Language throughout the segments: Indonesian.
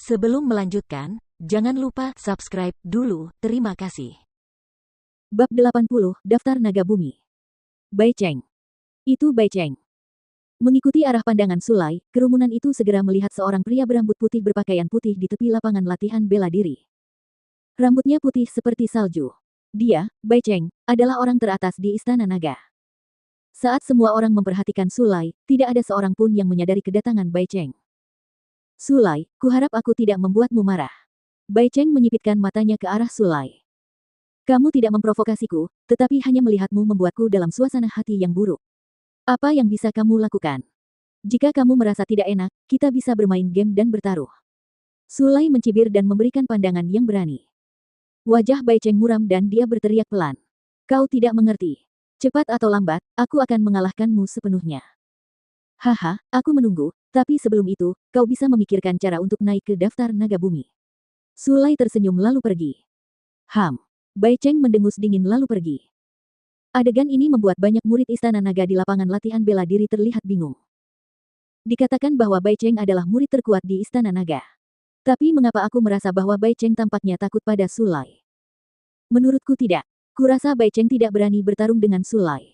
Sebelum melanjutkan, jangan lupa subscribe dulu, terima kasih. Bab 80, Daftar Naga Bumi. Bai Cheng. Itu Bai Cheng. Mengikuti arah pandangan Sulai, kerumunan itu segera melihat seorang pria berambut putih berpakaian putih di tepi lapangan latihan bela diri. Rambutnya putih seperti salju. Dia, Bai Cheng, adalah orang teratas di Istana Naga. Saat semua orang memperhatikan Sulai, tidak ada seorang pun yang menyadari kedatangan Bai Cheng. Sulai, kuharap aku tidak membuatmu marah. Bai Cheng menyipitkan matanya ke arah Sulai. Kamu tidak memprovokasiku, tetapi hanya melihatmu membuatku dalam suasana hati yang buruk. Apa yang bisa kamu lakukan? Jika kamu merasa tidak enak, kita bisa bermain game dan bertaruh. Sulai mencibir dan memberikan pandangan yang berani. Wajah Bai Cheng muram dan dia berteriak pelan. Kau tidak mengerti. Cepat atau lambat, aku akan mengalahkanmu sepenuhnya. Haha, aku menunggu, tapi sebelum itu, kau bisa memikirkan cara untuk naik ke daftar naga bumi. Sulai tersenyum lalu pergi. Bai Cheng mendengus dingin lalu pergi. Adegan ini membuat banyak murid Istana Naga di lapangan latihan bela diri terlihat bingung. Dikatakan bahwa Bai Cheng adalah murid terkuat di Istana Naga. Tapi mengapa aku merasa bahwa Bai Cheng tampaknya takut pada Sulai? Menurutku tidak. Kurasa Bai Cheng tidak berani bertarung dengan Sulai.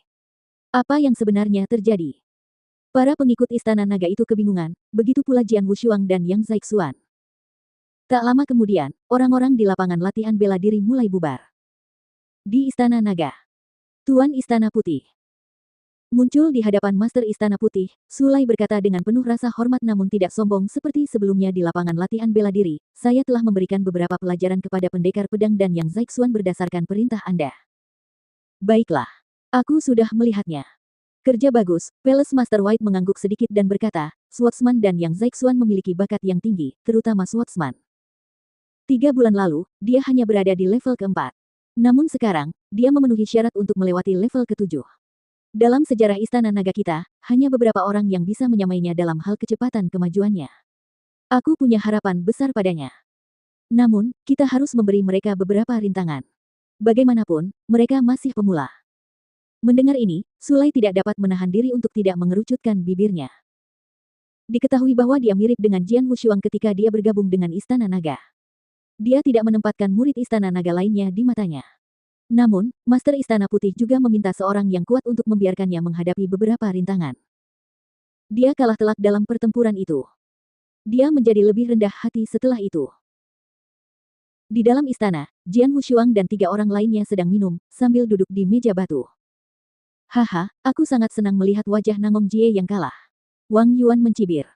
Apa yang sebenarnya terjadi? Para pengikut Istana Naga itu kebingungan, begitu pula Jian Wushuang dan Yang Zaixuan. Tak lama kemudian, orang-orang di lapangan latihan bela diri mulai bubar. Di Istana Naga, Tuan Istana Putih muncul di hadapan Master Istana Putih. Sulai berkata dengan penuh rasa hormat namun tidak sombong seperti sebelumnya di lapangan latihan bela diri. Saya telah memberikan beberapa pelajaran kepada pendekar pedang dan Yang Zaixuan berdasarkan perintah Anda. Baiklah, aku sudah melihatnya. Kerja bagus. Palace Master White mengangguk sedikit dan berkata, Swordsman dan Yang Zaixuan memiliki bakat yang tinggi, terutama Swordsman. 3 bulan lalu, dia hanya berada di level keempat. Namun sekarang, dia memenuhi syarat untuk melewati level ke-7. Dalam sejarah Istana Naga kita, hanya beberapa orang yang bisa menyamainya dalam hal kecepatan kemajuannya. Aku punya harapan besar padanya. Namun, kita harus memberi mereka beberapa rintangan. Bagaimanapun, mereka masih pemula. Mendengar ini, Sulai tidak dapat menahan diri untuk tidak mengerucutkan bibirnya. Diketahui bahwa dia mirip dengan Jian Wushuang ketika dia bergabung dengan Istana Naga. Dia tidak menempatkan murid Istana Naga lainnya di matanya. Namun, Master Istana Putih juga meminta seorang yang kuat untuk membiarkannya menghadapi beberapa rintangan. Dia kalah telak dalam pertempuran itu. Dia menjadi lebih rendah hati setelah itu. Di dalam istana, Jian Wushuang dan 3 orang lainnya sedang minum, sambil duduk di meja batu. Haha, aku sangat senang melihat wajah Nangong Jie yang kalah. Wang Yuan mencibir.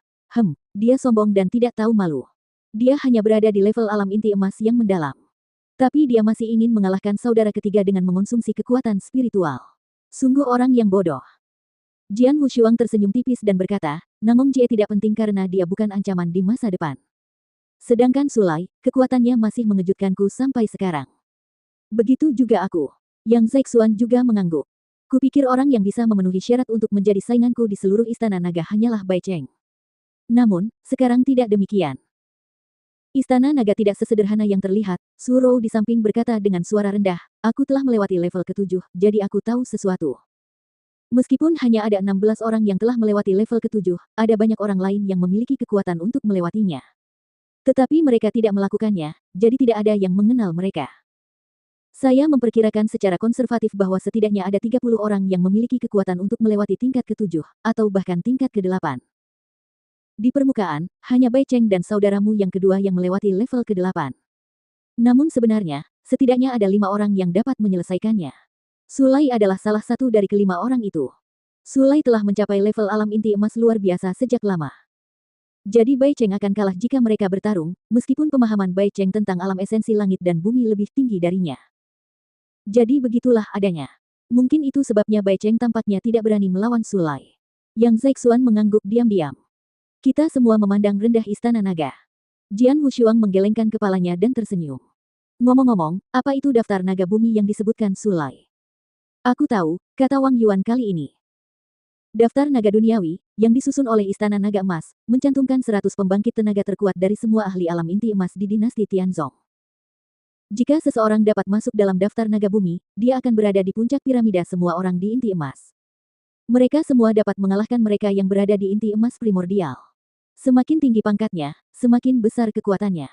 Dia sombong dan tidak tahu malu. Dia hanya berada di level alam inti emas yang mendalam. Tapi dia masih ingin mengalahkan saudara ketiga dengan mengonsumsi kekuatan spiritual. Sungguh orang yang bodoh. Jian Wushuang tersenyum tipis dan berkata, Nangong Jie tidak penting karena dia bukan ancaman di masa depan. Sedangkan Sulai, kekuatannya masih mengejutkanku sampai sekarang. Begitu juga aku. Yang Zaixuan juga mengangguk. Kupikir orang yang bisa memenuhi syarat untuk menjadi sainganku di seluruh Istana Naga hanyalah Bai Cheng. Namun, sekarang tidak demikian. Istana Naga tidak sesederhana yang terlihat. Su Rou di samping berkata dengan suara rendah, aku telah melewati level ke-7, jadi aku tahu sesuatu. Meskipun hanya ada 16 orang yang telah melewati level ke-7, ada banyak orang lain yang memiliki kekuatan untuk melewatinya. Tetapi mereka tidak melakukannya, jadi tidak ada yang mengenal mereka. Saya memperkirakan secara konservatif bahwa setidaknya ada 30 orang yang memiliki kekuatan untuk melewati tingkat ke-7, atau bahkan tingkat ke-8. Di permukaan, hanya Bai Cheng dan saudaramu yang kedua yang melewati level ke-8. Namun sebenarnya, setidaknya ada 5 orang yang dapat menyelesaikannya. Sulai adalah salah satu dari ke-5 orang itu. Sulai telah mencapai level alam inti emas luar biasa sejak lama. Jadi Bai Cheng akan kalah jika mereka bertarung, meskipun pemahaman Bai Cheng tentang alam esensi langit dan bumi lebih tinggi darinya. Jadi begitulah adanya. Mungkin itu sebabnya Bai Cheng tampaknya tidak berani melawan Sulai. Yang Zaixuan mengangguk diam-diam. Kita semua memandang rendah Istana Naga. Jian Wushuang menggelengkan kepalanya dan tersenyum. Ngomong-ngomong, apa itu daftar naga bumi yang disebutkan Sulai? Aku tahu, kata Wang Yuan kali ini. Daftar naga duniawi, yang disusun oleh Istana Naga Emas, mencantumkan 100 pembangkit tenaga terkuat dari semua ahli alam inti emas di dinasti Tianzong. Jika seseorang dapat masuk dalam daftar naga bumi, dia akan berada di puncak piramida semua orang di inti emas. Mereka semua dapat mengalahkan mereka yang berada di inti emas primordial. Semakin tinggi pangkatnya, semakin besar kekuatannya.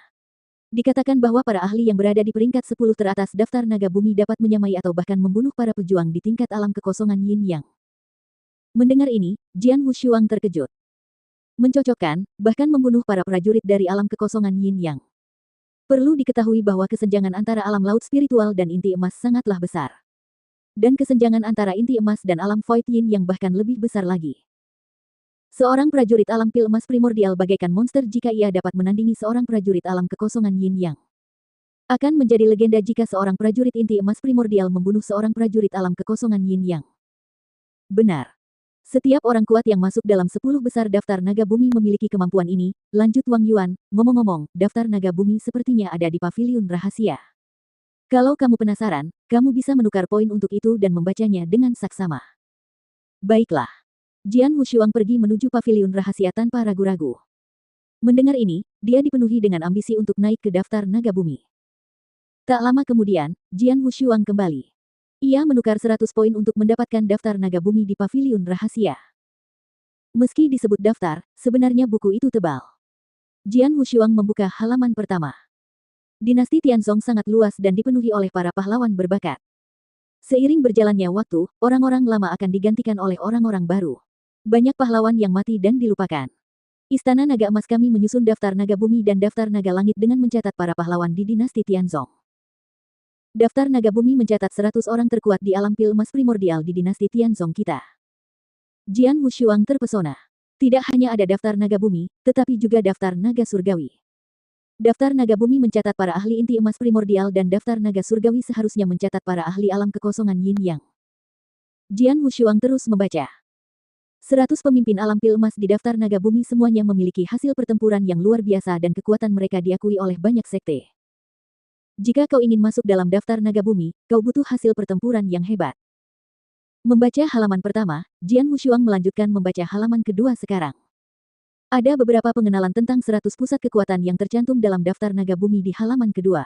Dikatakan bahwa para ahli yang berada di peringkat 10 teratas daftar naga bumi dapat menyamai atau bahkan membunuh para pejuang di tingkat alam kekosongan Yin Yang. Mendengar ini, Jian Wushuang terkejut. Mencocokkan, bahkan membunuh para prajurit dari alam kekosongan Yin Yang. Perlu diketahui bahwa kesenjangan antara alam laut spiritual dan inti emas sangatlah besar. Dan kesenjangan antara inti emas dan alam void Yin Yang bahkan lebih besar lagi. Seorang prajurit alam pil emas primordial bagaikan monster jika ia dapat menandingi seorang prajurit alam kekosongan Yin Yang. Akan menjadi legenda jika seorang prajurit inti emas primordial membunuh seorang prajurit alam kekosongan Yin Yang. Benar. Setiap orang kuat yang masuk dalam 10 besar daftar naga bumi memiliki kemampuan ini, lanjut Wang Yuan. Ngomong-ngomong, daftar naga bumi sepertinya ada di paviliun rahasia. Kalau kamu penasaran, kamu bisa menukar poin untuk itu dan membacanya dengan saksama. Baiklah. Jian Wushuang pergi menuju paviliun rahasia tanpa ragu-ragu. Mendengar ini, dia dipenuhi dengan ambisi untuk naik ke daftar naga bumi. Tak lama kemudian, Jian Wushuang kembali. Ia menukar 100 poin untuk mendapatkan daftar naga bumi di paviliun rahasia. Meski disebut daftar, sebenarnya buku itu tebal. Jian Wushuang membuka halaman pertama. Dinasti Tianzong sangat luas dan dipenuhi oleh para pahlawan berbakat. Seiring berjalannya waktu, orang-orang lama akan digantikan oleh orang-orang baru. Banyak pahlawan yang mati dan dilupakan. Istana Naga Emas kami menyusun daftar naga bumi dan daftar naga langit dengan mencatat para pahlawan di dinasti Tianzong. Daftar naga bumi mencatat 100 orang terkuat di alam pil emas primordial di dinasti Tianzong kita. Jian Wushuang terpesona. Tidak hanya ada daftar naga bumi, tetapi juga daftar naga surgawi. Daftar naga bumi mencatat para ahli inti emas primordial dan daftar naga surgawi seharusnya mencatat para ahli alam kekosongan Yin Yang. Jian Wushuang terus membaca. 100 pemimpin alam pil emas di daftar naga bumi semuanya memiliki hasil pertempuran yang luar biasa dan kekuatan mereka diakui oleh banyak sekte. Jika kau ingin masuk dalam daftar naga bumi, kau butuh hasil pertempuran yang hebat. Membaca halaman pertama, Jian Wushuang melanjutkan membaca halaman kedua sekarang. Ada beberapa pengenalan tentang 100 pusat kekuatan yang tercantum dalam daftar naga bumi di halaman kedua.